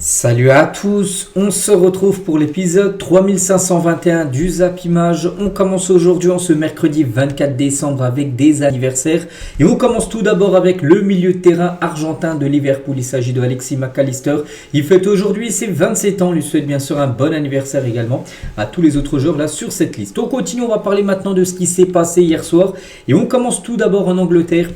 Salut à tous, on se retrouve pour l'épisode 3521 du Zap Image. On commence aujourd'hui en ce mercredi 24 décembre avec des anniversaires. Et on commence tout d'abord avec le milieu de terrain argentin de Liverpool. Il s'agit de Alexis Mac Allister. Il fête aujourd'hui ses 27 ans. On lui souhaite bien sûr un bon anniversaire également à tous les autres joueurs là sur cette liste. On continue, on va parler maintenant de ce qui s'est passé hier soir. Et on commence tout d'abord en Angleterre.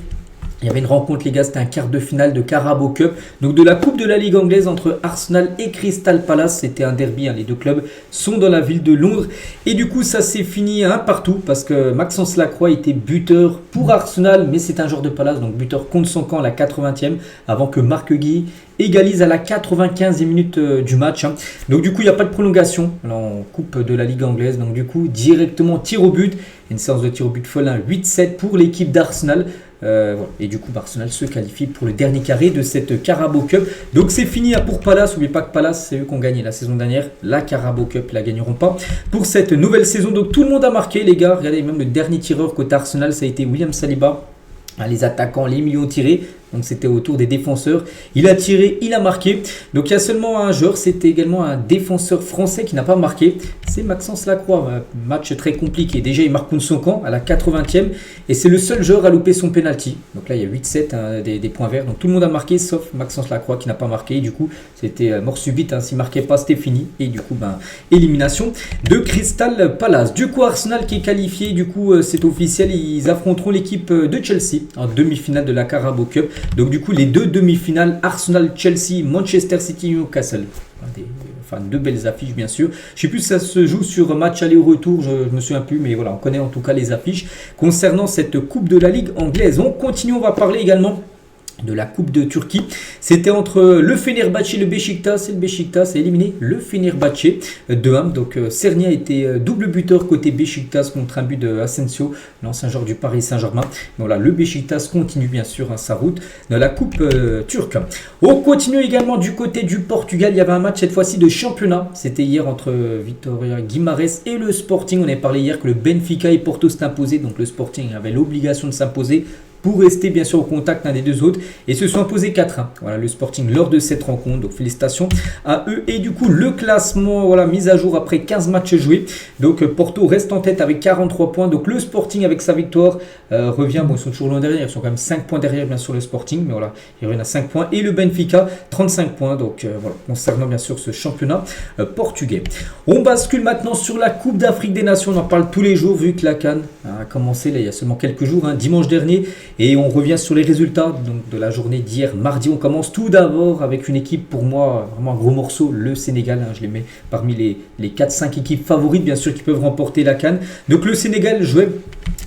Il y avait une rencontre, les gars, c'était un quart de finale de Carabao Cup, donc de la Coupe de la Ligue anglaise entre Arsenal et Crystal Palace. C'était un derby, les deux clubs sont dans la ville de Londres. Et du coup, ça s'est fini un partout parce que Maxence Lacroix était buteur pour Arsenal, mais c'est un joueur de Palace, donc buteur contre son camp à la 80e, avant que Marc Guy égalise à la 95e minute du match. Donc du coup, il n'y a pas de prolongation en Coupe de la Ligue anglaise. Donc du coup, directement tir au but. Une séance de tir au but folle, 8-7 pour l'équipe d'Arsenal. Voilà. Et du coup, Arsenal se qualifie pour le dernier carré de cette Carabao Cup. Donc c'est fini pour Palace. N'oubliez pas que Palace, c'est eux qui ont gagné la saison dernière. La Carabao Cup, ils la gagneront pas pour cette nouvelle saison. Donc tout le monde a marqué, les gars. Regardez, même le dernier tireur côté Arsenal, ça a été William Saliba. Les attaquants, les milieux ont tiré. Donc c'était au tour des défenseurs. Il a tiré, il a marqué. Donc il y a seulement un joueur, c'était également un défenseur français qui n'a pas marqué. C'est Maxence Lacroix. Un match très compliqué. Déjà il marque contre son camp à la 80e. Et c'est le seul joueur à louper son penalty. Donc là il y a 8-7 des points verts. Donc tout le monde a marqué sauf Maxence Lacroix qui n'a pas marqué. Et du coup c'était mort subite. S'il ne marquait pas c'était fini. Et du coup élimination de Crystal Palace. Du coup Arsenal qui est qualifié. Du coup c'est officiel. Ils affronteront l'équipe de Chelsea en demi-finale de la Carabao Cup. Donc du coup les deux demi-finales Arsenal, Chelsea, Manchester City, Newcastle. Deux belles affiches bien sûr. Je sais plus si ça se joue sur match aller ou retour, je me souviens plus, mais voilà, on connaît en tout cas les affiches concernant cette Coupe de la Ligue anglaise. On continue, on va parler également de la Coupe de Turquie. C'était entre le Fenerbahçe et le Beşiktaş. Et le Beşiktaş a éliminé le Fenerbahçe 2-1. Donc Cerny a été double buteur côté Beşiktaş contre un but de Asensio, l'ancien joueur du Paris Saint-Germain. Voilà, le Beşiktaş continue bien sûr sa route dans la Coupe turque. On continue également du côté du Portugal. Il y avait un match cette fois-ci de championnat. C'était hier entre Vitória Guimarães et le Sporting. On avait parlé hier que le Benfica et Porto s'étaient imposés. Donc le Sporting avait l'obligation de s'imposer pour rester bien sûr au contact l'un des deux autres et se sont imposés 4-1. Voilà le Sporting lors de cette rencontre. Donc félicitations à eux. Et du coup le classement, voilà, mise à jour après 15 matchs joués. Donc Porto reste en tête avec 43 points. Donc le Sporting avec sa victoire revient, bon ils sont toujours loin derrière, ils sont quand même 5 points derrière bien sûr le Sporting, mais voilà, il revient à 5 points. Et le Benfica 35 points. Donc voilà, concernant bien sûr ce championnat portugais. On bascule maintenant sur la Coupe d'Afrique des Nations. On en parle tous les jours vu que la CAN a commencé là, il y a seulement quelques jours, dimanche dernier. Et on revient sur les résultats donc, de la journée d'hier, mardi. On commence tout d'abord avec une équipe, pour moi, vraiment un gros morceau, le Sénégal. Je les mets parmi les 4-5 équipes favorites, bien sûr, qui peuvent remporter la CAN. Donc le Sénégal jouait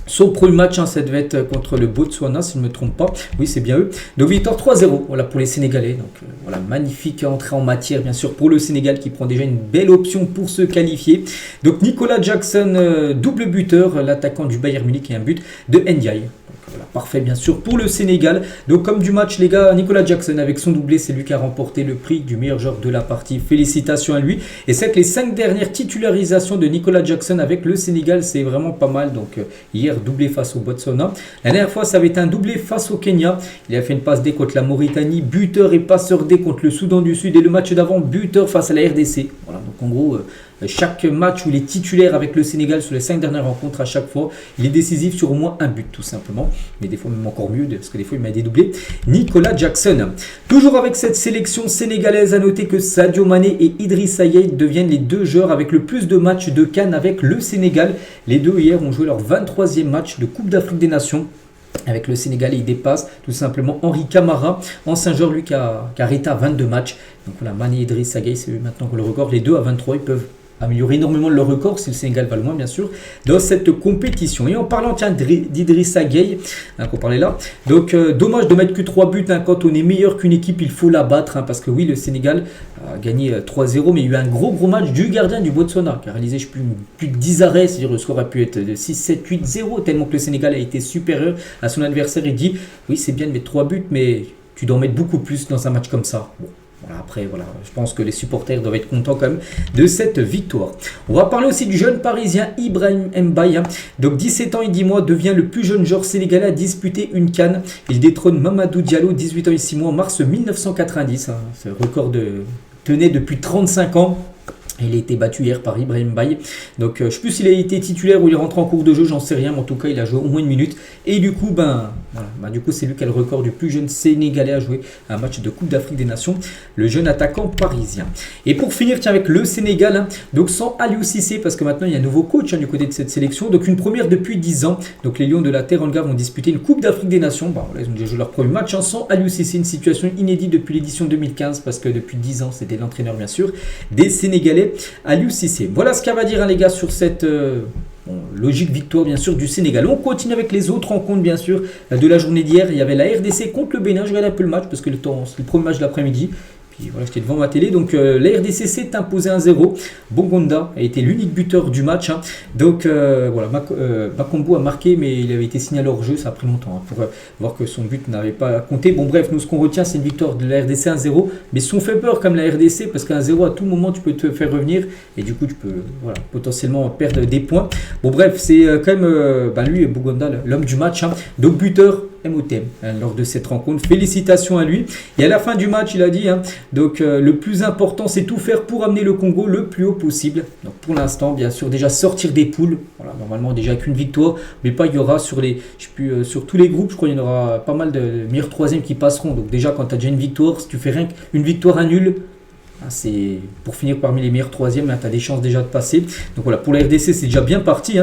son premier match, ça devait être contre le Botswana, si je ne me trompe pas. Oui, c'est bien eux. Donc victoire 3-0 voilà, pour les Sénégalais. Donc voilà, magnifique entrée en matière, bien sûr, pour le Sénégal qui prend déjà une belle option pour se qualifier. Donc Nicolas Jackson, double buteur, l'attaquant du Bayern Munich et un but de Ndiaye. Voilà, parfait bien sûr pour le Sénégal. Donc comme du match les gars, Nicolas Jackson avec son doublé, c'est lui qui a remporté le prix du meilleur joueur de la partie. Félicitations à lui. Et c'est que les 5 dernières titularisations de Nicolas Jackson avec le Sénégal, c'est vraiment pas mal. Donc hier doublé face au Botswana. La dernière fois ça avait été un doublé face au Kenya. Il a fait une passe D contre la Mauritanie, buteur et passeur D contre le Soudan du Sud. Et le match d'avant, buteur face à la RDC. Voilà, donc en gros chaque match où il est titulaire avec le Sénégal sur les 5 dernières rencontres, à chaque fois, il est décisif sur au moins un but tout simplement. Mais des fois même encore mieux parce que des fois il m'a dédoublé. Nicolas Jackson. Toujours avec cette sélection sénégalaise, à noter que Sadio Mané et Idrissa Gueye deviennent les deux joueurs avec le plus de matchs de CAN avec le Sénégal. Les deux hier ont joué leur 23e match de Coupe d'Afrique des Nations. Avec le Sénégal, il dépasse tout simplement Henri Camara, ancien joueur lui qui a arrêté à 22 matchs. Donc voilà, Mané et Idrissa Gueye, c'est maintenant que le record. Les deux à 23, ils peuvent améliorer énormément leur record si le Sénégal va le moins bien sûr dans cette compétition. Et en parlant d'Idrissa Gueye qu'on parlait là, donc dommage de mettre que 3 buts quand on est meilleur qu'une équipe, il faut la battre parce que oui, le Sénégal a gagné 3-0, mais il y a eu un gros match du gardien du Botswana qui a réalisé je sais plus de 10 arrêts, c'est-à-dire le score a pu être de 6, 7, 8, 0 tellement que le Sénégal a été supérieur à son adversaire. Il dit oui, c'est bien de mettre 3 buts, mais tu dois en mettre beaucoup plus dans un match comme ça. Bon. Voilà, après, voilà, je pense que les supporters doivent être contents quand même de cette victoire. On va parler aussi du jeune parisien Ibrahim Mbaye. Donc 17 ans et 10 mois, devient le plus jeune joueur sénégalais à disputer une CAN. Il détrône Mamadou Diallo, 18 ans et 6 mois, en mars 1990. C'est le record de tenait depuis 35 ans. Il a été battu hier par Ibrahim Baye. Donc je ne sais plus s'il a été titulaire ou il est rentré en cours de jeu, j'en sais rien, mais en tout cas il a joué au moins une minute. Et du coup, c'est lui qui a le record du plus jeune Sénégalais à jouer un match de Coupe d'Afrique des Nations, le jeune attaquant parisien. Et pour finir, tiens, avec le Sénégal, donc sans Aliou Cissé, parce que maintenant il y a un nouveau coach du côté de cette sélection, donc une première depuis 10 ans. Donc les Lions de la Teranga vont disputer une Coupe d'Afrique des Nations. Ils ont déjà joué leur premier match sans Aliou Cissé, une situation inédite depuis l'édition 2015, parce que depuis 10 ans c'était l'entraîneur bien sûr des Sénégalais. Aliou Cissé. Voilà ce qu'elle va dire les gars sur cette logique victoire bien sûr du Sénégal. On continue avec les autres rencontres bien sûr de la journée d'hier. Il y avait la RDC contre le Bénin. Je regarde un peu le match parce que c'est le premier match de l'après-midi. Puis voilà, j'étais devant ma télé. Donc la RDC s'est imposée 1-0. Bongonda a été l'unique buteur du match. Donc voilà, Bakambu a marqué, mais il avait été signalé hors jeu. Ça a pris longtemps pour voir que son but n'avait pas compté. Bon bref, nous ce qu'on retient c'est une victoire de la RDC 1-0. Mais si on fait peur comme la RDC, parce qu'un 0 à tout moment tu peux te faire revenir. Et du coup tu peux potentiellement perdre des points. Bon bref, c'est quand même lui, Bongonda, l'homme du match. Donc buteur. MOTM lors de cette rencontre. Félicitations à lui. Et à la fin du match, il a dit donc le plus important, c'est tout faire pour amener le Congo le plus haut possible. Donc pour l'instant, bien sûr, déjà sortir des poules. Voilà, normalement déjà qu'une victoire, mais pas il y aura sur sur tous les groupes, je crois qu'il y en aura pas mal de meilleurs troisièmes qui passeront. Donc déjà quand tu as déjà une victoire, si tu fais rien qu'une victoire, un nul, c'est pour finir parmi les meilleurs troisièmes, tu as des chances déjà de passer. Donc voilà, pour la RDC, c'est déjà bien parti.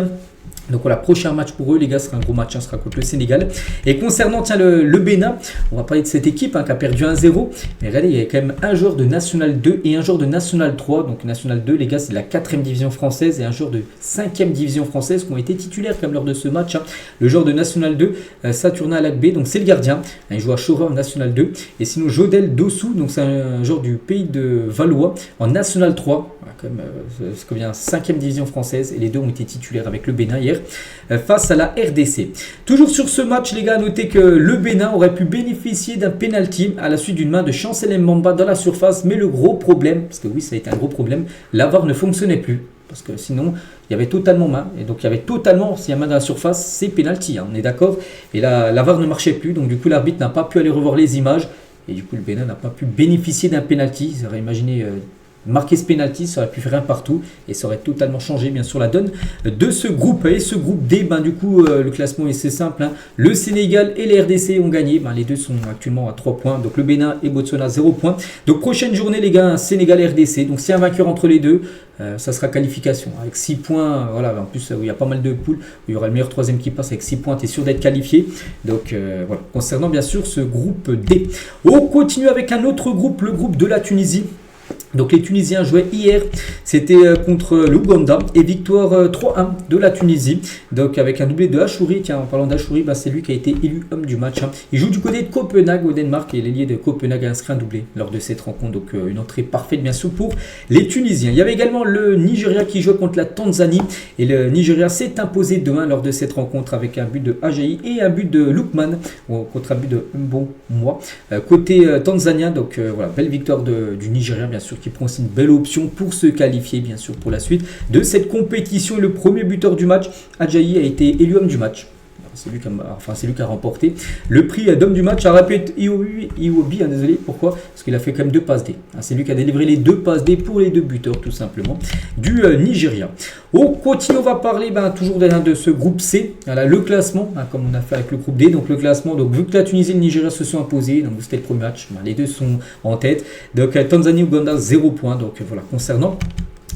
Donc voilà, prochain match pour eux, les gars, ce sera un gros match, sera contre le Sénégal. Et concernant le Bénin, on va parler de cette équipe qui a perdu 1-0. Mais regardez, il y a quand même un joueur de National 2 et un joueur de National 3. Donc National 2, les gars, c'est la 4e division française et un joueur de 5e division française qui ont été titulaires quand même lors de ce match. Le joueur de National 2, Saturnin Alakbé, donc c'est le gardien. Il joue à Chora en National 2. Et sinon, Jodel Dossou, donc c'est un joueur du pays de Valois en National 3. C'est comme bien 5e division française et les deux ont été titulaires avec le Bénin hier face à la RDC. Toujours sur ce match, les gars, notez que le Bénin aurait pu bénéficier d'un penalty à la suite d'une main de Chancel Mbamba dans la surface, mais le gros problème, parce que oui, ça a été un gros problème, la VAR ne fonctionnait plus. Parce que sinon, il y avait totalement main. Et donc, il y avait totalement, s'il y a main dans la surface, c'est penalty. On est d'accord. Et là, la VAR ne marchait plus. Donc, du coup, l'arbitre n'a pas pu aller revoir les images. Et du coup, le Bénin n'a pas pu bénéficier d'un penalty. Ils auraient imaginé marquer ce penalty, ça aurait pu faire un partout. Et ça aurait totalement changé, bien sûr, la donne de ce groupe. Et ce groupe D, du coup, le classement est assez simple. Le Sénégal et les RDC ont gagné. Les deux sont actuellement à 3 points. Donc, le Bénin et Botswana, 0 points. Donc, prochaine journée, les gars, Sénégal-RDC. Donc, s'il y a un vainqueur entre les deux, ça sera qualification. Avec 6 points, voilà, en plus, il y a pas mal de poules, où il y aura le meilleur troisième qui passe avec 6 points, tu es sûr d'être qualifié. Donc, voilà, concernant bien sûr ce groupe D. On continue avec un autre groupe, le groupe de la Tunisie. Donc les Tunisiens jouaient hier, c'était contre l'Ouganda et victoire 3-1 de la Tunisie. Donc avec un doublé de Achouri, tiens en parlant d'Achouri, c'est lui qui a été élu homme du match. Il joue du côté de Copenhague au Danemark et l'ailier de Copenhague a inscrit un doublé lors de cette rencontre. Donc une entrée parfaite bien sûr pour les Tunisiens. Il y avait également le Nigeria qui jouait contre la Tanzanie et le Nigeria s'est imposé 2-1 lors de cette rencontre avec un but de Ajayi et un but de Lookman contre un but de Mbonmoa côté tanzanien. Donc voilà, belle victoire du Nigeria bien sûr, qui prend aussi une belle option pour se qualifier bien sûr pour la suite de cette compétition. Et le premier buteur du match, Ajayi, a été élu homme du match. C'est lui qui a remporté le prix d'homme du match. À rappeler Iwobi, désolé, pourquoi? Parce qu'il a fait quand même 2 passes D. C'est lui qui a délivré les 2 passes D pour les 2 buteurs tout simplement du Nigeria. On continue, on va parler toujours de ce groupe C. Voilà, le classement, comme on a fait avec le groupe D. Donc le classement, donc vu que la Tunisie et le Nigeria se sont imposés, donc c'était le premier match, les deux sont en tête. Donc Tanzanie, Ouganda, 0 points. Donc voilà, concernant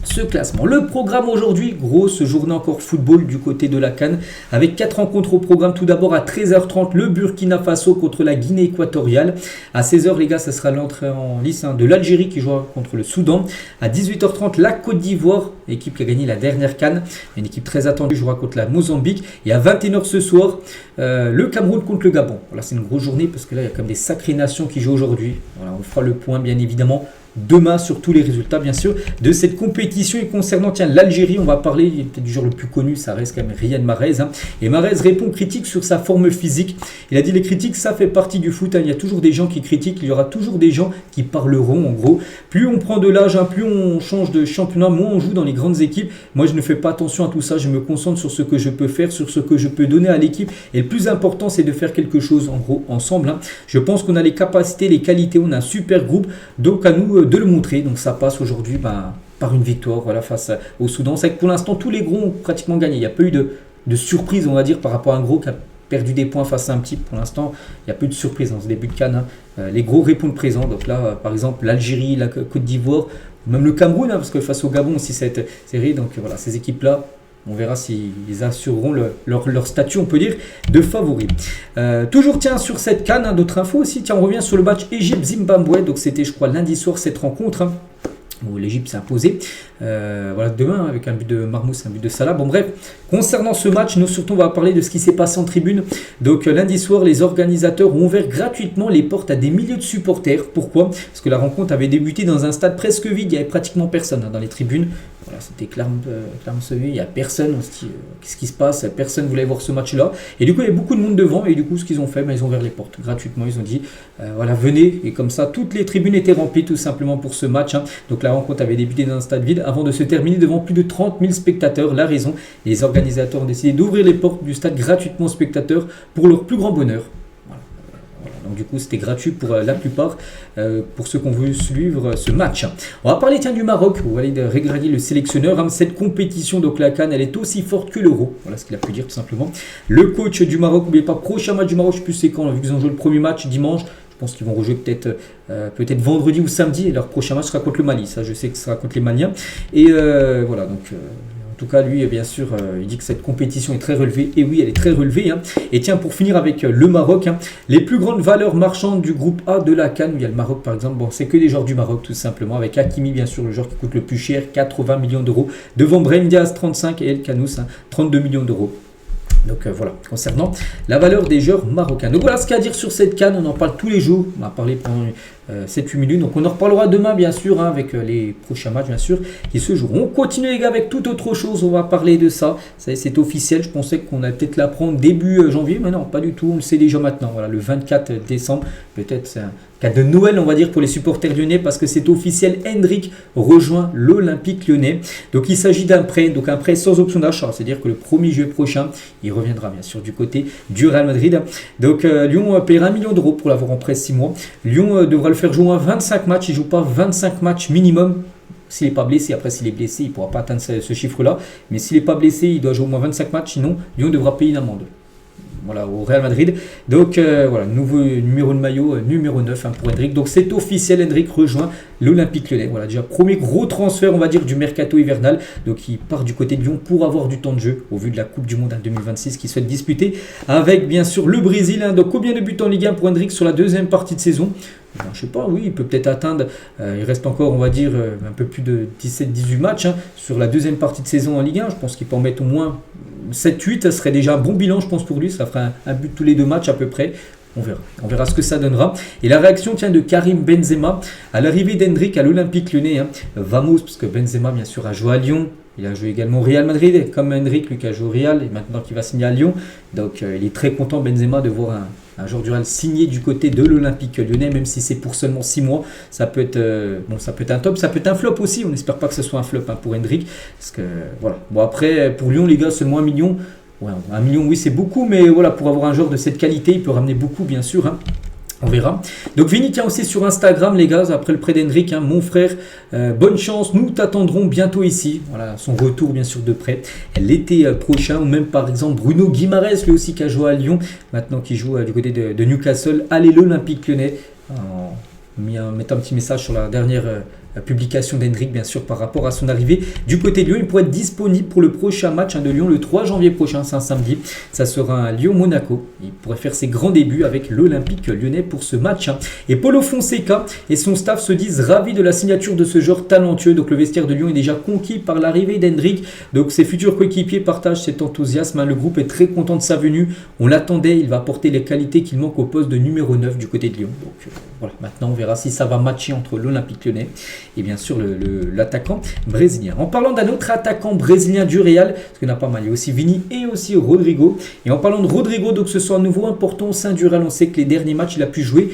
ce classement. Le programme aujourd'hui, grosse journée encore football du côté de la CAN avec 4 rencontres au programme. Tout d'abord à 13h30, le Burkina Faso contre la Guinée équatoriale. À 16h, les gars, ça sera l'entrée en lice de l'Algérie qui jouera contre le Soudan. À 18h30, la Côte d'Ivoire, équipe qui a gagné la dernière CAN, une équipe très attendue, jouera contre la Mozambique. Et à 21h ce soir, le Cameroun contre le Gabon. Voilà, c'est une grosse journée parce que là, il y a quand même des sacrées nations qui jouent aujourd'hui. Voilà, on fera le point, bien évidemment, demain sur tous les résultats bien sûr de cette compétition. Et concernant l'Algérie, on va parler peut-être du joueur le plus connu, ça reste quand même Riyad Mahrez. Et Mahrez répond aux critiques sur sa forme physique. Il a dit les critiques ça fait partie du foot, il y a toujours des gens qui critiquent, il y aura toujours des gens qui parleront en gros. Plus on prend de l'âge, plus on change de championnat, moins on joue dans les grandes équipes. Moi je ne fais pas attention à tout ça, je me concentre sur ce que je peux faire, sur ce que je peux donner à l'équipe. Et le plus important c'est de faire quelque chose en gros ensemble. Je pense qu'on a les capacités, les qualités, on a un super groupe, donc à nous de le montrer. Donc ça passe aujourd'hui par une victoire voilà, face au Soudan. C'est vrai que pour l'instant, tous les gros ont pratiquement gagné. Il n'y a pas eu de surprise, on va dire, par rapport à un gros qui a perdu des points face à un petit. Pour l'instant, il n'y a plus de surprise dans ce début de CAN. Les gros répondent présent. Donc là, par exemple, l'Algérie, la Côte d'Ivoire, même le Cameroun, parce que face au Gabon aussi cette série. Donc voilà, ces équipes-là, on verra s'ils assureront leur statut, on peut dire, de favori. Toujours tiens sur cette CAN, d'autres infos aussi. Tiens, on revient sur le match Égypte-Zimbabwe. Donc c'était, je crois, lundi soir cette rencontre. Où l'Égypte s'est imposée. Voilà, demain, avec un but de Marmous, un but de Salah. Bon, bref, concernant ce match, nous surtout, on va parler de ce qui s'est passé en tribune. Donc, lundi soir, les organisateurs ont ouvert gratuitement les portes à des milliers de supporters. Pourquoi? Parce que la rencontre avait débuté dans un stade presque vide. Il n'y avait pratiquement personne dans les tribunes. Voilà, c'était Clermont-Ferrand. Il n'y a personne. On se dit, qu'est-ce qui se passe? Personne ne voulait voir ce match-là. Et du coup, il y avait beaucoup de monde devant. Et du coup, ce qu'ils ont fait, ils ont ouvert les portes gratuitement. Ils ont dit, voilà, venez. Et comme ça, toutes les tribunes étaient remplies tout simplement pour ce match. Donc, la rencontre avait débuté dans un stade vide avant de se terminer devant plus de 30 000 spectateurs. La raison, les organisateurs ont décidé d'ouvrir les portes du stade gratuitement aux spectateurs pour leur plus grand bonheur. Donc du coup, c'était gratuit pour la plupart, pour ceux qui ont voulu suivre ce match. On va parler du Maroc, où Walid Regragui, le sélectionneur. Cette compétition, donc la CAN, elle est aussi forte que l'Euro. Voilà ce qu'il a pu dire tout simplement. Le coach du Maroc, n'oubliez pas, prochain match du Maroc, je ne sais plus c'est quand, vu qu'ils ont joué le premier match dimanche. Je pense qu'ils vont rejouer peut-être vendredi ou samedi. Et leur prochain match sera contre le Mali. Ça, je sais que ce sera contre les Maliens. Et voilà, donc... En tout cas, lui, bien sûr, il dit que cette compétition est très relevée. Et oui, elle est très relevée. Et tiens, pour finir avec le Maroc, les plus grandes valeurs marchandes du groupe A de la CAN, il y a le Maroc par exemple, bon, c'est que des joueurs du Maroc tout simplement, avec Hakimi, bien sûr, le joueur qui coûte le plus cher, 80 millions d'euros, devant Brahim Diaz, 35, et El Kanous, 32 millions d'euros. Donc voilà, concernant la valeur des joueurs marocains. Donc voilà ce qu'il y a à dire sur cette CAN, on en parle tous les jours, on en a parlé pendant 7-8 minutes, donc on en reparlera demain bien sûr, avec les prochains matchs bien sûr qui se joueront. On continue les gars avec toute autre chose, on va parler de ça, c'est officiel, je pensais qu'on allait peut-être l'apprendre début janvier, mais non, pas du tout, on le sait déjà maintenant, voilà, le 24 décembre, peut-être c'est un cas de Noël on va dire pour les supporters lyonnais, parce que c'est officiel, Endrick rejoint l'Olympique lyonnais. Donc il s'agit d'un prêt, donc un prêt sans option d'achat, c'est-à-dire que le 1er juillet prochain, il reviendra bien sûr du côté du Real Madrid. Donc Lyon paiera 1 million d'euros pour l'avoir en prêt 6 mois. Lyon devra le faire jouer à 25 matchs, il ne joue pas 25 matchs minimum. S'il n'est pas blessé, après s'il est blessé, il ne pourra pas atteindre ce chiffre-là. Mais s'il n'est pas blessé, il doit jouer au moins 25 matchs, sinon Lyon devra payer une amende. Voilà, au Real Madrid. Donc voilà, nouveau numéro de maillot, numéro 9 pour Endrick. Donc c'est officiel, Endrick rejoint l'Olympique lyonnais. Voilà, déjà premier gros transfert, on va dire, du mercato hivernal. Donc il part du côté de Lyon pour avoir du temps de jeu au vu de la Coupe du Monde 2026 qui souhaite disputer avec bien sûr le Brésil. Donc combien de buts en Ligue 1 pour Endrick sur la deuxième partie de saison? Ben, je sais pas, oui, il peut peut-être atteindre, il reste encore, on va dire, un peu plus de 17-18 matchs sur la deuxième partie de saison en Ligue 1. Je pense qu'il peut en mettre au moins 7-8, ça serait déjà un bon bilan, je pense, pour lui. Ça fera un but tous les 2 matchs à peu près. On verra ce que ça donnera. Et la réaction de Karim Benzema à l'arrivée d'Endrick à l'Olympique lyonnais. Vamos, parce que Benzema, bien sûr, a joué à Lyon. Il a joué également au Real Madrid, comme Endrick, lui qui a joué au Real, et maintenant qu'il va signer à Lyon. Donc il est très content, Benzema, de voir un joueur du Real signé du côté de l'Olympique lyonnais, même si c'est pour seulement 6 mois. Ça peut être ça peut être un top, ça peut être un flop aussi. On n'espère pas que ce soit un flop pour Endrick. Parce que voilà. Bon, après, pour Lyon, les gars, seulement 1 million. Ouais, 1 million, oui, c'est beaucoup, mais voilà, pour avoir un joueur de cette qualité, il peut ramener beaucoup, bien sûr. On verra. Donc Vini tient aussi sur Instagram, les gars, après le prêt d'Endrick, mon frère, bonne chance, nous t'attendrons bientôt ici. Voilà, son retour bien sûr de prêt l'été prochain, ou même par exemple Bruno Guimaraes, lui aussi qui a joué à Lyon, maintenant qui joue du côté de Newcastle. Allez l'Olympique lyonnais, en mettant un petit message sur la dernière publication d'Endrick, bien sûr, par rapport à son arrivée du côté de Lyon. Il pourrait être disponible pour le prochain match de Lyon le 3 janvier prochain, c'est un samedi. Ça sera un Lyon-Monaco. Il pourrait faire ses grands débuts avec l'Olympique lyonnais pour ce match. Et Paulo Fonseca et son staff se disent ravis de la signature de ce joueur talentueux. Donc le vestiaire de Lyon est déjà conquis par l'arrivée d'Endrick. Donc ses futurs coéquipiers partagent cet enthousiasme. Le groupe est très content de sa venue. On l'attendait, il va apporter les qualités qu'il manque au poste de numéro 9 du côté de Lyon. Donc voilà, maintenant on verra si ça va matcher entre l'Olympique lyonnais et bien sûr l'attaquant brésilien. En parlant d'un autre attaquant brésilien du Real, parce qu'il y en a pas mal, il y a aussi Vini et aussi Rodrigo. Et en parlant de Rodrigo, donc ce soit à nouveau important au sein du Real, on sait que les derniers matchs il a pu jouer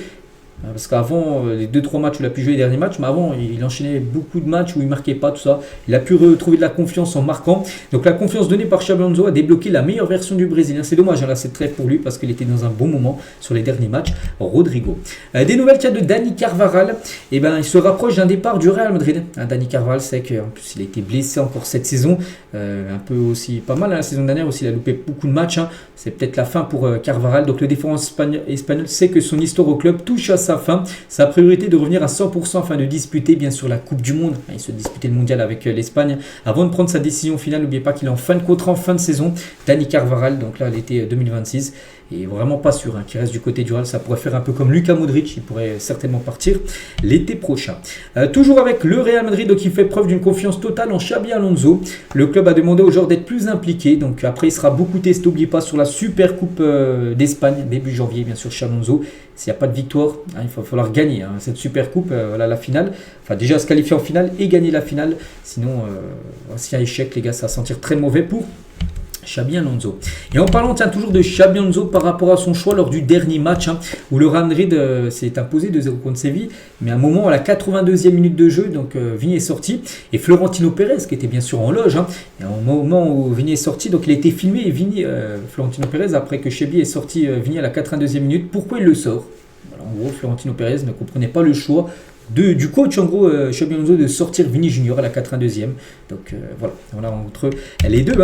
Parce qu'avant, les 2-3 matchs où il a pu jouer les derniers matchs, mais avant, il enchaînait beaucoup de matchs où il marquait pas, tout ça. Il a pu retrouver de la confiance en marquant. Donc la confiance donnée par Xabi Alonso a débloqué la meilleure version du Brésilien. C'est dommage, là, cette trêve pour lui parce qu'il était dans un bon moment sur les derniers matchs. Rodrigo. Des nouvelles qu'il y a de Dani Carvajal. Eh ben, il se rapproche d'un départ du Real Madrid. Dani Carvajal, c'est qu'en plus, il a été blessé encore cette saison. Un peu aussi, pas mal, la saison dernière aussi, il a loupé beaucoup de matchs. C'est peut-être la fin pour Carvajal. Donc le défenseur espagnol sait que son histoire au club touche à sa fin. Sa priorité de revenir à 100% afin de disputer bien sûr la Coupe du Monde. Il se disputait le mondial avec l'Espagne. Avant de prendre sa décision finale, n'oubliez pas qu'il est en fin de contrat en fin de saison. Dani Carvajal, donc là l'été 2026. Et vraiment pas sûr qu'il reste du côté du Real. Ça pourrait faire un peu comme Luka Modric. Il pourrait certainement partir l'été prochain. Toujours avec le Real Madrid, donc il fait preuve d'une confiance totale en Xabi Alonso. Le club a demandé aux joueurs d'être plus impliqués. Donc après, il sera beaucoup testé. N'oubliez pas sur la Super Coupe d'Espagne, début janvier, bien sûr, Xabi Alonso. S'il n'y a pas de victoire, il va falloir gagner cette Super Coupe, voilà, la finale. Enfin, déjà se qualifier en finale et gagner la finale. Sinon, s'il y a échec, les gars, ça va sentir très mauvais pour Xabi Alonso. Et en parlant toujours de Xabi Alonso par rapport à son choix lors du dernier match où le Real Madrid s'est imposé 2-0 contre Séville, mais à un moment à la 82e minute de jeu, donc Vini est sorti et Florentino Pérez qui était bien sûr en loge, et au moment où Vini est sorti, donc il a été filmé et Vini, Florentino Pérez, après que Xabi est sorti Vini à la 82e minute, pourquoi il le sort? Voilà, en gros, Florentino Pérez ne comprenait pas le choix du coach, en gros, Xabi Alonso, de sortir Vini Junior à la 82e. Donc voilà entre les deux.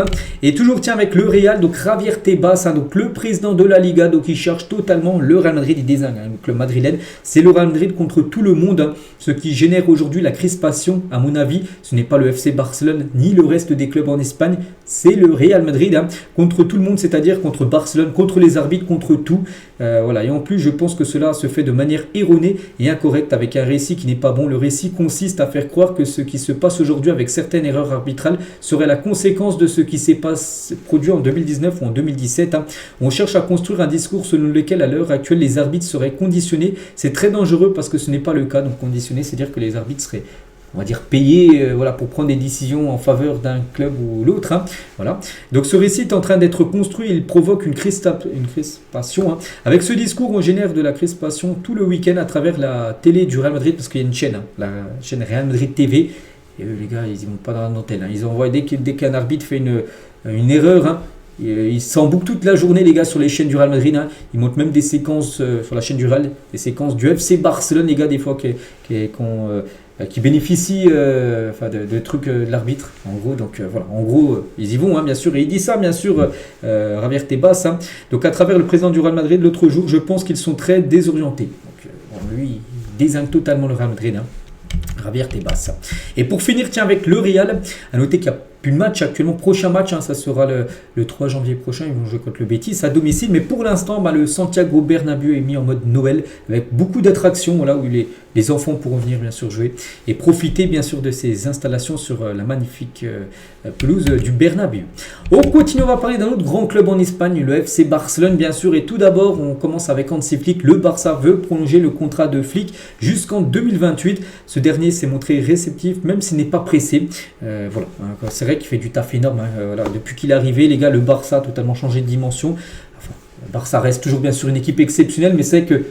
Et toujours avec le Real, donc Javier Tebas, donc le président de la Liga, donc il cherche totalement le Real Madrid, il désigne donc le madrilène. C'est le Real Madrid contre tout le monde, ce qui génère aujourd'hui la crispation, à mon avis. Ce n'est pas le FC Barcelone ni le reste des clubs en Espagne, c'est le Real Madrid contre tout le monde, c'est-à-dire contre Barcelone, contre les arbitres, contre tout. Voilà. Et en plus, je pense que cela se fait de manière erronée et incorrecte avec un récit qui n'est pas bon. Le récit consiste à faire croire que ce qui se passe aujourd'hui avec certaines erreurs arbitrales serait la conséquence de ce qui s'est produit en 2019 ou en 2017. On cherche à construire un discours selon lequel à l'heure actuelle les arbitres seraient conditionnés. C'est très dangereux parce que ce n'est pas le cas. Donc conditionnés, c'est-à-dire que les arbitres seraient, on va dire, payés pour prendre des décisions en faveur d'un club ou l'autre. Voilà. Donc ce récit est en train d'être construit, il provoque une crispation. Avec ce discours, on génère de la crispation tout le week-end à travers la télé du Real Madrid, parce qu'il y a une chaîne, la chaîne Real Madrid TV. Et eux, les gars, ils n'y vont pas dans la dentelle. Ils envoient dès qu'un arbitre fait une erreur. Ils s'embouquent toute la journée, les gars, sur les chaînes du Real Madrid. Ils montrent même des séquences sur la chaîne du Real, des séquences du FC Barcelone, les gars, des fois qui bénéficient de trucs de l'arbitre, en gros. Donc voilà, en gros, ils y vont, bien sûr. Et il dit ça, bien sûr, Javier Tebas. Donc à travers le président du Real Madrid, l'autre jour, je pense qu'ils sont très désorientés. Donc lui, il désigne totalement le Real Madrid. Javier Tebas. Et pour finir, avec le Real, à noter qu'il y a plus de match actuellement. Prochain match, ça sera le 3 janvier prochain. Ils vont jouer contre le Betis à domicile. Mais pour l'instant, le Santiago Bernabéu est mis en mode Noël avec beaucoup d'attractions, là où les enfants pourront venir bien sûr jouer et profiter bien sûr de ces installations sur la magnifique pelouse du Bernabéu. On continue, on va parler d'un autre grand club en Espagne, le FC Barcelone bien sûr. Et tout d'abord, on commence avec Hansi Flick. Le Barça veut prolonger le contrat de Flick jusqu'en 2028. Ce dernier s'est montré réceptif, même s'il n'est pas pressé. Voilà, c'est vrai qu'il fait du taf énorme. Voilà. Depuis qu'il est arrivé, les gars, le Barça a totalement changé de dimension. Enfin, le Barça reste toujours bien sûr une équipe exceptionnelle, mais c'est vrai que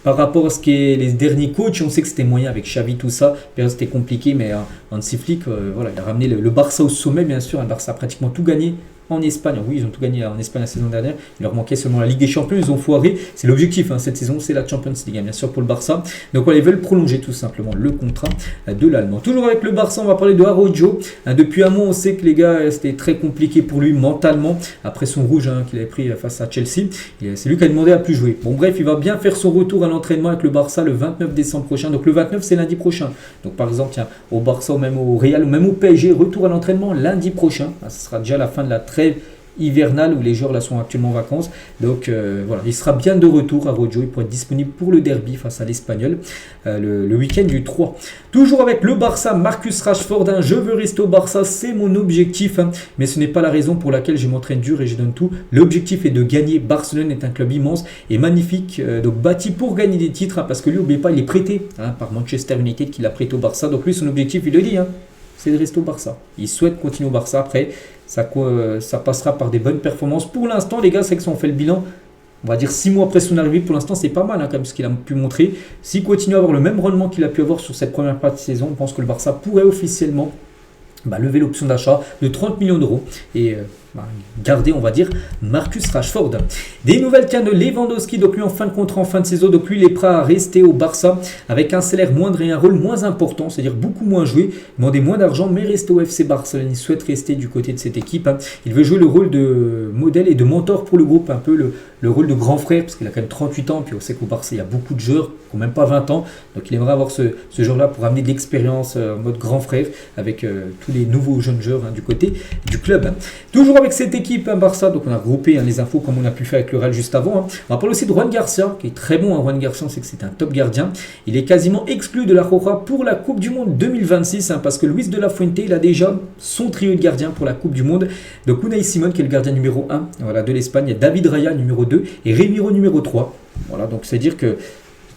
par rapport à ce qu'est les derniers coachs, on sait que c'était moyen avec Xavi, tout ça. C'était compliqué, mais Hansi Flick, voilà, il a ramené le Barça au sommet, bien sûr. Le Barça a pratiquement tout gagné en Espagne. Oui, ils ont tout gagné en Espagne la saison dernière. Il leur manquait seulement la Ligue des Champions. Ils ont foiré. C'est l'objectif cette saison, c'est la Champions League, bien sûr, pour le Barça. Donc voilà, ils veulent prolonger tout simplement le contrat de l'Allemand. Toujours avec le Barça, on va parler de Araujo. Depuis un mois, on sait que les gars, c'était très compliqué pour lui mentalement. Après son rouge qu'il avait pris face à Chelsea. C'est lui qui a demandé à plus jouer. Bon, bref, il va bien faire son retour à l'entraînement avec le Barça le 29 décembre prochain. Donc le 29, c'est lundi prochain. Donc par exemple, au Barça ou même au Real ou même au PSG, retour à l'entraînement lundi prochain. Ce sera déjà la fin de la trêve hivernale où les joueurs là sont actuellement en vacances. Donc voilà, il sera bien de retour à Araujo. Il pourrait être disponible pour le derby face à l'Espagnol le week-end du 3. Toujours avec le Barça, Marcus Rashford. Je veux rester au Barça, c'est mon objectif. Mais ce n'est pas la raison pour laquelle je m'entraîne dur et je donne tout. L'objectif est de gagner. Barcelone est un club immense et magnifique, donc bâti pour gagner des titres. Parce que lui, n'oubliez pas, il est prêté par Manchester United qui l'a prêté au Barça. Donc lui, son objectif, il le dit, c'est de rester au Barça. Il souhaite continuer au Barça. Après, ça passera par des bonnes performances. Pour l'instant, les gars, c'est que si on fait le bilan, on va dire 6 mois après son arrivée. Pour l'instant, c'est pas mal, hein, comme ce qu'il a pu montrer. S'il continue à avoir le même rendement qu'il a pu avoir sur cette première partie de saison, on pense que le Barça pourrait officiellement lever l'option d'achat de 30 millions d'euros et garder, on va dire, Marcus Rashford. Des nouvelles de Lewandowski, donc lui en fin de contrat, en fin de saison, donc lui il est prêt à rester au Barça avec un salaire moindre et un rôle moins important, c'est-à-dire beaucoup moins joué, demander moins d'argent, mais rester au FC Barcelone. Il souhaite rester du côté de cette équipe. Il veut jouer le rôle de modèle et de mentor pour le groupe, un peu le rôle de grand frère, parce qu'il a quand même 38 ans, puis on sait qu'au Barça il y a beaucoup de joueurs qui n'ont même pas 20 ans, donc il aimerait avoir ce joueur-là pour amener de l'expérience en mode grand frère avec tous les nouveaux jeunes joueurs du côté du club. Toujours avec cette équipe Barça, donc on a regroupé les infos comme on a pu faire avec le Real juste avant. On va parler aussi de Juan Garcia, qui est très bon. Juan Garcia, on sait que c'est un top gardien. Il est quasiment exclu de la Roja pour la Coupe du Monde 2026, parce que Luis de la Fuente, il a déjà son trio de gardiens pour la Coupe du Monde. Donc Unai Simon, qui est le gardien numéro 1 de l'Espagne, il y a David Raya numéro 2 et Remiro numéro 3. Voilà, donc c'est à dire que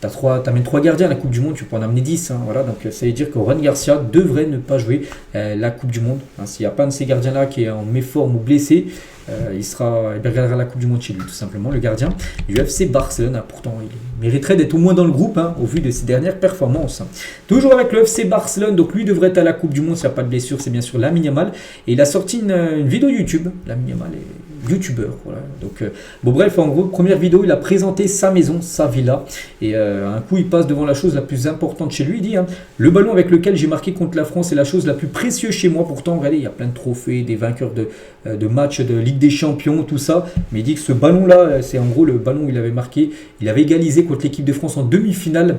tu amènes 3 gardiens à la Coupe du Monde, tu peux en amener 10. Voilà, donc ça veut dire que Juan Garcia devrait ne pas jouer la Coupe du Monde. S'il n'y a pas un de ces gardiens-là qui est en méforme ou blessé, il regardera la Coupe du Monde chez lui, tout simplement, le gardien du FC Barcelone. Pourtant, il mériterait d'être au moins dans le groupe au vu de ses dernières performances. Toujours avec le FC Barcelone, donc lui devrait être à la Coupe du Monde s'il n'y a pas de blessure, c'est bien sûr Lamine Yamal. Et il a sorti une vidéo YouTube. Lamine Yamal est youtubeur. Voilà. Donc, bref, en gros, première vidéo, il a présenté sa maison, sa villa. Et un coup, il passe devant la chose la plus importante chez lui. Il dit le ballon avec lequel j'ai marqué contre la France est la chose la plus précieuse chez moi. Pourtant, regardez, il y a plein de trophées, des vainqueurs de matchs de Ligue des Champions, tout ça. Mais il dit que ce ballon-là, c'est en gros le ballon où il avait marqué. Il avait égalisé contre l'équipe de France en demi-finale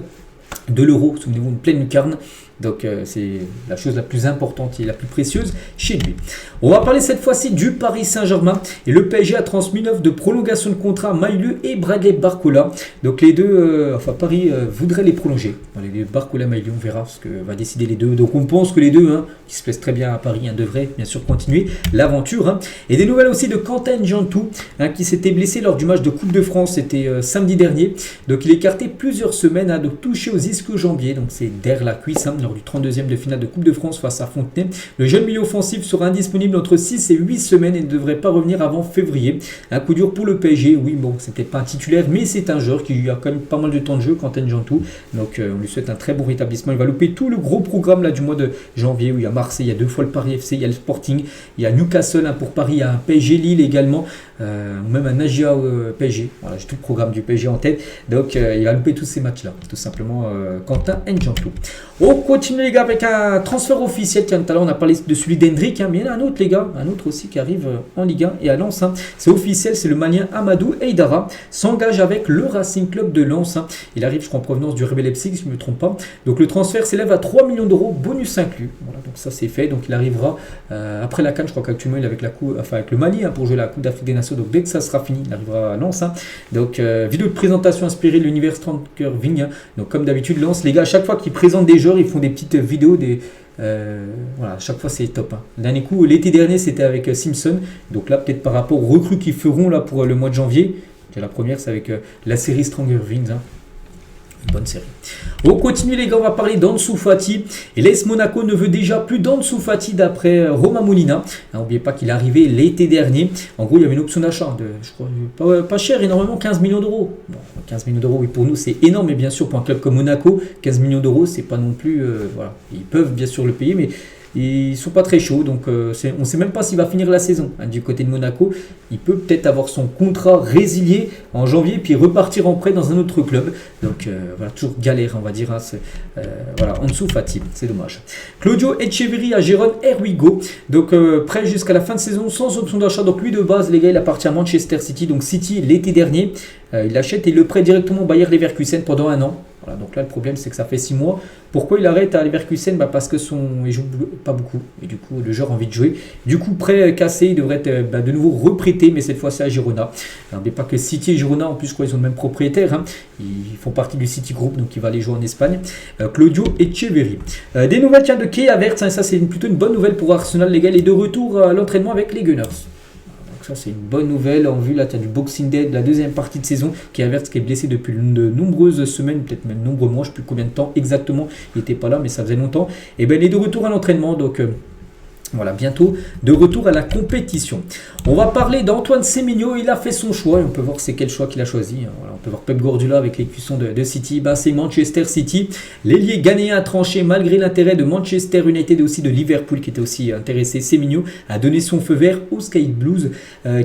de l'Euro. Souvenez-vous, une pleine lucarne. Donc c'est la chose la plus importante et la plus précieuse chez lui. On va parler cette fois-ci du Paris Saint-Germain. Et le PSG a transmis une offre de prolongation de contrat à Maïlu et Bradley Barcola. Donc les deux, Paris voudrait les prolonger. Les deux, Barcola et Maïlu, on verra ce que va décider les deux. Donc on pense que les deux, qui se plaisent très bien à Paris, devraient bien sûr continuer l'aventure. Et des nouvelles aussi de Quentin Jantou, qui s'était blessé lors du match de Coupe de France. C'était samedi dernier. Donc il est écarté plusieurs semaines, de toucher aux ischio-jambiers. Donc c'est derrière la cuisse, du 32e de finale de Coupe de France face à Fontenay. Le jeune milieu offensif sera indisponible entre 6 et 8 semaines et ne devrait pas revenir avant février. Un coup dur pour le PSG. Oui, bon, c'était pas un titulaire, mais c'est un joueur qui a quand même pas mal de temps de jeu, Quentin Jantou. Donc, on lui souhaite un très bon rétablissement. Il va louper tout le gros programme du mois de janvier où il y a Marseille, il y a 2 fois le Paris FC, il y a le Sporting, il y a Newcastle pour Paris, il y a un PSG Lille également, ou même un Agia PSG. Voilà, j'ai tout le programme du PSG en tête. Donc, il va louper tous ces matchs-là, tout simplement, Quentin Jantou. On continue les gars avec un transfert officiel. Tiens, tout à l'heure on a parlé de celui d'Hendrick, mais il y en a un autre les gars, un autre aussi qui arrive en Ligue 1 et à Lens. C'est officiel, c'est le Malien Amadou Eidara s'engage avec le Racing Club de Lens. Il arrive, je crois, en provenance du RB Leipzig, si je ne me trompe pas. Donc le transfert s'élève à 3 millions d'euros, bonus inclus. Voilà, donc ça c'est fait. Donc il arrivera après la CAN. Je crois qu'actuellement il est avec avec le Mali pour jouer la Coupe d'Afrique des Nations. Donc dès que ça sera fini, il arrivera à Lens. Donc vidéo de présentation inspirée de l'univers Stranker Vigne. Donc comme d'habitude, Lens, les gars, à chaque fois qu'ils présentent des joueurs, ils font des petites vidéos, voilà, à chaque fois c'est top. Le dernier coup, l'été dernier, c'était avec Simpson. Donc là, peut-être par rapport aux recrues qu'ils feront là pour le mois de janvier. La première, c'est avec la série Stranger Things. Une bonne série. On continue les gars, on va parler d'Ansu Fati. Et l'AS Monaco ne veut déjà plus d'Ansu Fati d'après Roma Molina. N'oubliez pas qu'il est arrivé l'été dernier. En gros, il y avait une option d'achat de, je crois, pas cher, énormément, 15 millions d'euros. Bon, 15 millions d'euros, oui, pour nous, c'est énorme. Mais bien sûr, pour un club comme Monaco, 15 millions d'euros, c'est pas non plus... voilà. Ils peuvent bien sûr le payer, mais... ils sont pas très chauds, donc on ne sait même pas s'il va finir la saison. Du côté de Monaco, il peut peut-être avoir son contrat résilié en janvier puis repartir en prêt dans un autre club. Donc voilà, toujours galère, on va dire. Voilà, Ansu Fati, c'est dommage. Claudio Echeverri à Gérone Erwigo, donc prêt jusqu'à la fin de saison sans option d'achat. Donc lui de base, les gars, il appartient à Manchester City. Donc City l'été dernier, il l'achète et le prêt directement au Bayer Leverkusen pendant 1 an. Voilà, donc là le problème c'est que ça fait 6 mois. Pourquoi il arrête à Leverkusen? Parce que il joue pas beaucoup et du coup le joueur a envie de jouer. Du coup prêt cassé, il devrait être de nouveau reprêté, mais cette fois-ci à Girona. N'oubliez pas que City et Girona en plus je crois ils ont le même propriétaire. Ils font partie du City Group, donc il va aller jouer en Espagne. Claudio Echeverri. Des nouvelles de Kai Havertz, ça c'est plutôt une bonne nouvelle pour Arsenal les gars. Il est de retour à l'entraînement avec les Gunners. Ça c'est une bonne nouvelle. En vue là, tu as du Boxing Day de la deuxième partie de saison. Kai Havertz qui est blessé depuis de nombreuses semaines, peut-être même nombreux mois, je ne sais plus combien de temps exactement il n'était pas là, mais ça faisait longtemps. Et bien il est de retour à l'entraînement, donc Voilà, bientôt de retour à la compétition. On va parler d'Antoine Semenyo. Il a fait son choix et on peut voir c'est quel choix qu'il a choisi. Voilà, on peut voir Pep Guardiola avec les cuissons de City. C'est Manchester City. L'ailier ghanéen a tranché malgré l'intérêt de Manchester United et aussi de Liverpool qui était aussi intéressé. Semenyo a donné son feu vert aux Sky Blues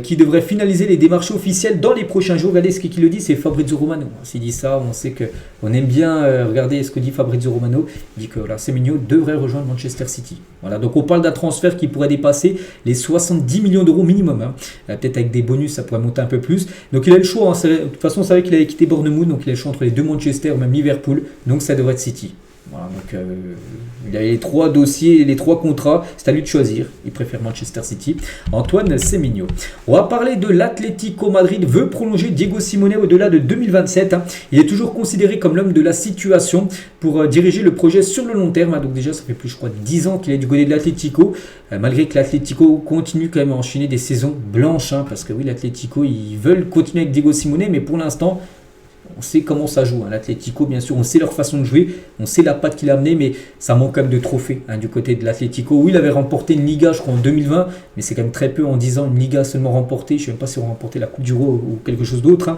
qui devrait finaliser les démarches officielles dans les prochains jours. Regardez ce qu'il le dit, c'est Fabrizio Romano. S'il dit ça, on sait qu'on aime bien regarder ce que dit Fabrizio Romano. Il dit que voilà, Semenyo devrait rejoindre Manchester City. Voilà, donc on parle d'un transfert qui pourrait dépasser les 70 millions d'euros minimum. Peut-être avec des bonus, ça pourrait monter un peu plus. Donc il a le choix. De toute façon, on savait qu'il avait quitté Bournemouth, donc il a le choix entre les deux Manchester ou même Liverpool. Donc ça devrait être City. Voilà, donc il a les 3 dossiers, les 3 contrats, c'est à lui de choisir. Il préfère Manchester City. Antoine Semenyo. On va parler de l'Atlético Madrid veut prolonger Diego Simeone au-delà de 2027. Il est toujours considéré comme l'homme de la situation pour diriger le projet sur le long terme. Donc déjà, ça fait plus, je crois, 10 ans qu'il est du côté de l'Atlético. Malgré que l'Atlético continue quand même à enchaîner des saisons blanches. Parce que oui, l'Atlético, ils veulent continuer avec Diego Simeone, mais pour l'instant, on sait comment ça joue. L'Atlético, bien sûr, on sait leur façon de jouer, on sait la patte qu'il a amenée, mais ça manque quand même de trophées du côté de l'Atlético. Oui, il avait remporté une Liga, je crois, en 2020, mais c'est quand même très peu en 10 ans, une Liga seulement remportée. Je ne sais même pas si on a remporté la Coupe du Roi ou quelque chose d'autre.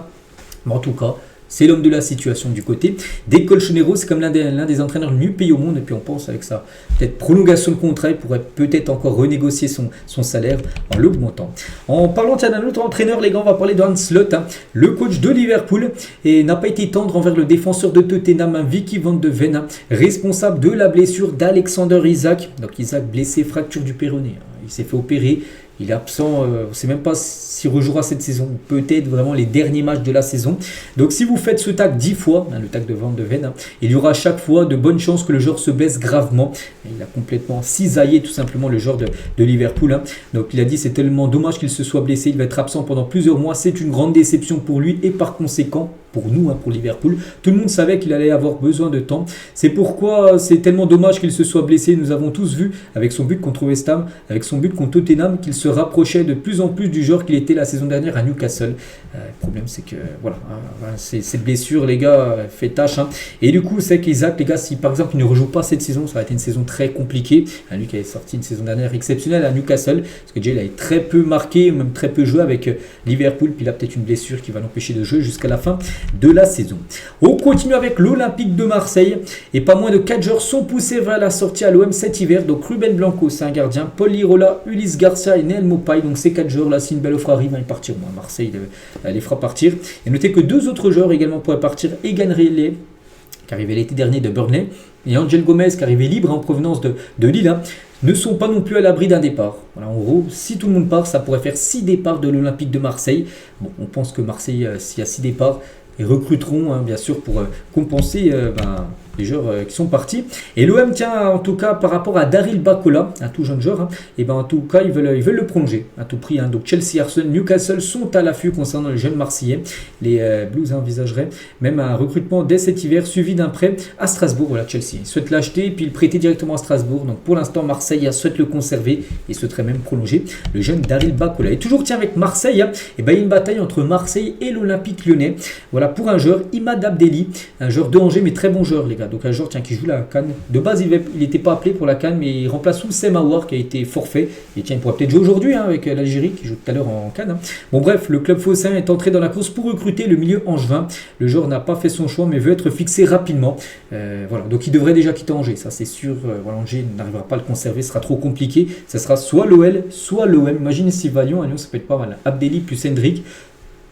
Mais en tout cas, c'est l'homme de la situation du côté des Colchoneros. C'est comme l'un des entraîneurs les mieux payés au monde. Et puis on pense avec sa peut-être prolongation de contrat, il pourrait peut-être encore renégocier son salaire en l'augmentant. En parlant d'un autre entraîneur, les gars, on va parler de Arne Slot, le coach de Liverpool, et n'a pas été tendre envers le défenseur de Tottenham, Vicky Van de Ven, responsable de la blessure d'Alexander Isak. Donc Isak blessé, fracture du péroné. Il s'est fait opérer. Il est absent, on ne sait même pas s'il rejouera cette saison, peut-être vraiment les derniers matchs de la saison. Donc si vous faites ce tag 10 fois, le tag de Van de Ven, il y aura à chaque fois de bonnes chances que le joueur se baisse gravement. Il a complètement cisaillé tout simplement le joueur de Liverpool. Donc il a dit c'est tellement dommage qu'il se soit blessé, il va être absent pendant plusieurs mois. C'est une grande déception pour lui et par conséquent pour nous, pour Liverpool. Tout le monde savait qu'il allait avoir besoin de temps. C'est pourquoi c'est tellement dommage qu'il se soit blessé. Nous avons tous vu avec son but contre West Ham, avec son but contre Tottenham, qu'il se rapprochait de plus en plus du joueur qu'il était la saison dernière à Newcastle. Le problème c'est que voilà, cette blessure les gars fait tâche. Et du coup c'est qu'Isaac les gars, si par exemple il ne rejoue pas cette saison, ça va être une saison très compliquée. Lui qui avait sorti une saison dernière exceptionnelle à Newcastle, parce que déjà il avait très peu marqué, même très peu joué avec Liverpool, puis il a peut-être une blessure qui va l'empêcher de jouer jusqu'à la fin de la saison. On continue avec l'Olympique de Marseille et pas moins de 4 joueurs sont poussés vers la sortie à l'OM cet hiver. Donc Ruben Blanco, c'est un gardien, Paul Lirola, Ulysse Garcia et Nel Mopai. Donc ces 4 joueurs là, si une belle offre arrive, ils partiront. Marseille les fera partir. Et notez que 2 autres joueurs également pourraient partir, Egan Relais, qui arrivait l'été dernier de Burnley, et Angel Gomez, qui arrivait libre en provenance de Lille, ne sont pas non plus à l'abri d'un départ. Voilà, en gros, si tout le monde part, ça pourrait faire 6 départs de l'Olympique de Marseille. Bon, on pense que Marseille, s'il y a 6 départs, ils recruteront bien sûr pour compenser les joueurs qui sont partis. Et l'OM tient en tout cas par rapport à Daryl Bakola, un tout jeune joueur, et en tout cas ils veulent le prolonger à tout prix. Donc Chelsea, Arsenal, Newcastle sont à l'affût concernant les jeunes Marseillais. Les Blues envisageraient même un recrutement dès cet hiver suivi d'un prêt à Strasbourg. Voilà, Chelsea souhaite l'acheter et puis le prêter directement à Strasbourg. Donc pour l'instant Marseille souhaite le conserver et souhaiterait même prolonger le jeune Daryl Bakola. Et toujours tiens avec Marseille, il y a une bataille entre Marseille et l'Olympique Lyonnais. Voilà pour un joueur, Imad Abdelli, un joueur de Angers mais très bon joueur les gars. Donc un joueur qui joue la CAN. De base il n'était pas appelé pour la CAN, mais il remplace Oussem Aouar qui a été forfait. Et tiens, il pourrait peut-être jouer aujourd'hui avec l'Algérie qui joue tout à l'heure en CAN. Bon bref, le club phocéen est entré dans la course pour recruter le milieu angevin. Le joueur n'a pas fait son choix mais veut être fixé rapidement. Voilà, donc il devrait déjà quitter Angers, ça c'est sûr. Voilà, Angers n'arrivera pas à le conserver, ce sera trop compliqué. Ça sera soit l'OL, soit l'OM. Imaginez s'il va à Lyon, ça peut être pas mal. Abdelli plus Hendrik,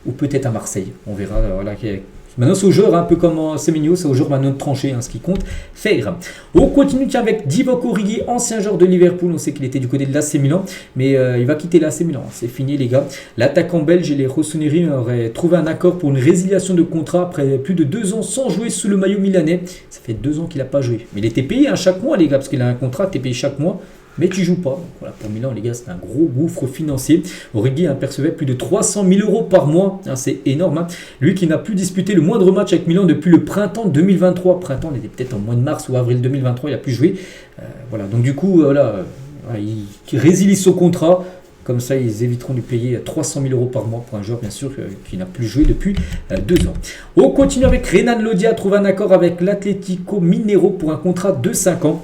ou peut-être à Marseille. On verra. Voilà. Maintenant, c'est au joueur, un peu comme Semenyo, c'est au joueur maintenant de trancher, ce qui compte faire. On continue avec Divock Origi, ancien joueur de Liverpool. On sait qu'il était du côté de l'AC Milan, mais il va quitter l'AC Milan. C'est fini, les gars. L'attaquant belge et les Rossoneri auraient trouvé un accord pour une résiliation de contrat après plus de 2 ans sans jouer sous le maillot milanais. Ça fait 2 ans qu'il n'a pas joué. Mais il était payé chaque mois, les gars, parce qu'il a un contrat, tu es payé chaque mois. Mais tu joues pas. Donc voilà, pour Milan, les gars, c'est un gros gouffre financier. Origi percevait plus de 300 000 euros par mois. C'est énorme. Lui qui n'a plus disputé le moindre match avec Milan depuis le printemps 2023. Printemps, on était peut-être en mois de mars ou avril 2023. Il n'a plus joué. Voilà. Donc du coup, il résilie son contrat. Comme ça, ils éviteront de payer 300 000 euros par mois pour un joueur, bien sûr, qui n'a plus joué depuis 2 ans. On continue avec Renan Lodi a trouvé un accord avec l'Atlético Mineiro pour un contrat de 5 ans.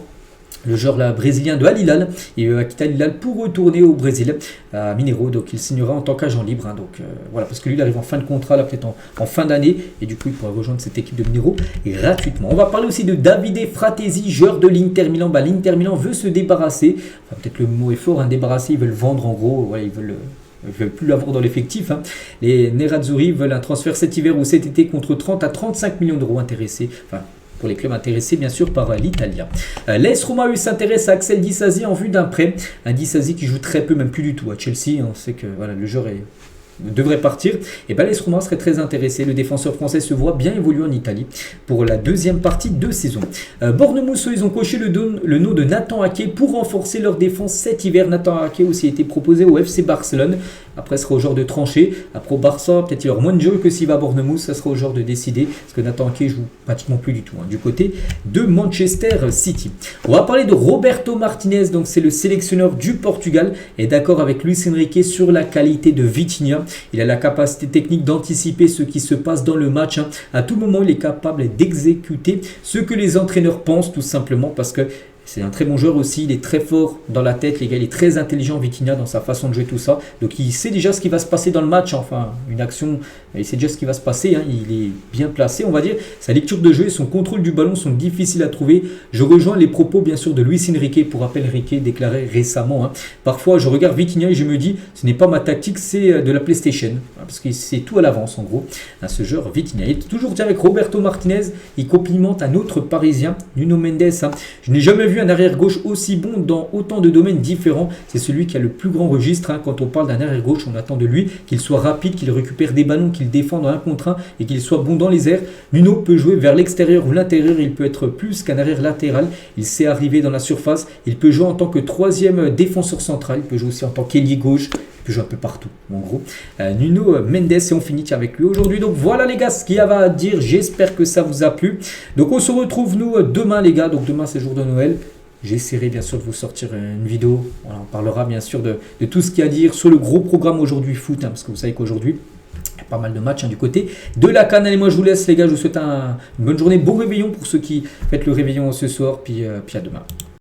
le joueur là, brésilien de Al Hilal. Il va quitter Al Hilal pour retourner au Brésil, à Mineiro. Donc il signera en tant qu'agent libre. Hein. Donc voilà, parce que lui il arrive en fin de contrat, là peut-être en fin d'année. Et du coup il pourra rejoindre cette équipe de Mineiro gratuitement. On va parler aussi de Davide Fratesi, joueur de l'Inter Milan. L'Inter Milan veut se débarrasser. Enfin, peut-être le mot est fort, hein, débarrasser, ils veulent vendre en gros. Voilà, ils veulent plus l'avoir dans l'effectif. Hein. Les Nerazzurri veulent un transfert cet hiver ou cet été contre 30 à 35 millions d'euros intéressés. Enfin, pour les clubs intéressés bien sûr par l'Italien. L'AS Roma s'intéresse à Axel Disasi en vue d'un prêt. Un Disasi qui joue très peu, même plus du tout à Chelsea. On sait que voilà, le joueur devrait partir. Et l'AS Roma serait très intéressé. Le défenseur français se voit bien évoluer en Italie pour la deuxième partie de saison. Bournemouth, ils ont coché le nom de Nathan Ake pour renforcer leur défense cet hiver. Nathan Ake aussi a été proposé au FC Barcelone. Après, ce sera au genre de trancher. Après, au Barça, peut-être il y aura moins de jeu que s'il va à Bournemouth. Ça sera au genre de décider. Parce que Nathan Ake joue pratiquement plus du tout. Hein, du côté de Manchester City. On va parler de Roberto Martinez. Donc, c'est le sélectionneur du Portugal. Et d'accord avec Luis Enrique sur la qualité de Vitinha. Il a la capacité technique d'anticiper ce qui se passe dans le match. Hein. À tout moment, il est capable d'exécuter ce que les entraîneurs pensent, tout simplement parce que c'est un très bon joueur aussi, il est très fort dans la tête, les gars, il est très intelligent Vitinha dans sa façon de jouer tout ça. Donc il sait déjà ce qui va se passer dans le match, enfin une action, il sait déjà ce qui va se passer, hein. Il est bien placé on va dire. Sa lecture de jeu et son contrôle du ballon sont difficiles à trouver. Je rejoins les propos bien sûr de Luis Enrique, pour rappel Enrique déclaré récemment. Hein. Parfois je regarde Vitinha et je me dis, ce n'est pas ma tactique, c'est de la PlayStation. Hein, parce que c'est tout à l'avance en gros, hein, ce joueur Vitinha. Il est toujours dit avec Roberto Martinez, il complimente un autre Parisien, Nuno Mendes. Hein. Je n'ai jamais vu un arrière-gauche aussi bon dans autant de domaines différents. C'est celui qui a le plus grand registre. Hein. Quand on parle d'un arrière-gauche, on attend de lui qu'il soit rapide, qu'il récupère des ballons, qu'il défende en 1 contre 1 et qu'il soit bon dans les airs. Nuno peut jouer vers l'extérieur ou l'intérieur. Il peut être plus qu'un arrière latéral. Il sait arriver dans la surface. Il peut jouer en tant que 3e défenseur central. Il peut jouer aussi en tant qu'ailier gauche. Il peut jouer un peu partout, en gros. Nuno Mendes, et on finit avec lui aujourd'hui. Donc voilà les gars, ce qu'il y avait à dire. J'espère que ça vous a plu. Donc on se retrouve nous demain les gars. Donc demain c'est jour de Noël. J'essaierai bien sûr de vous sortir une vidéo. Voilà, on parlera bien sûr de tout ce qu'il y a à dire sur le gros programme aujourd'hui foot. Hein, parce que vous savez qu'aujourd'hui, il y a pas mal de matchs hein, du côté de la CAN. Allez, moi je vous laisse les gars. Je vous souhaite une bonne journée. Bon réveillon pour ceux qui fêtent le réveillon ce soir. Puis à demain.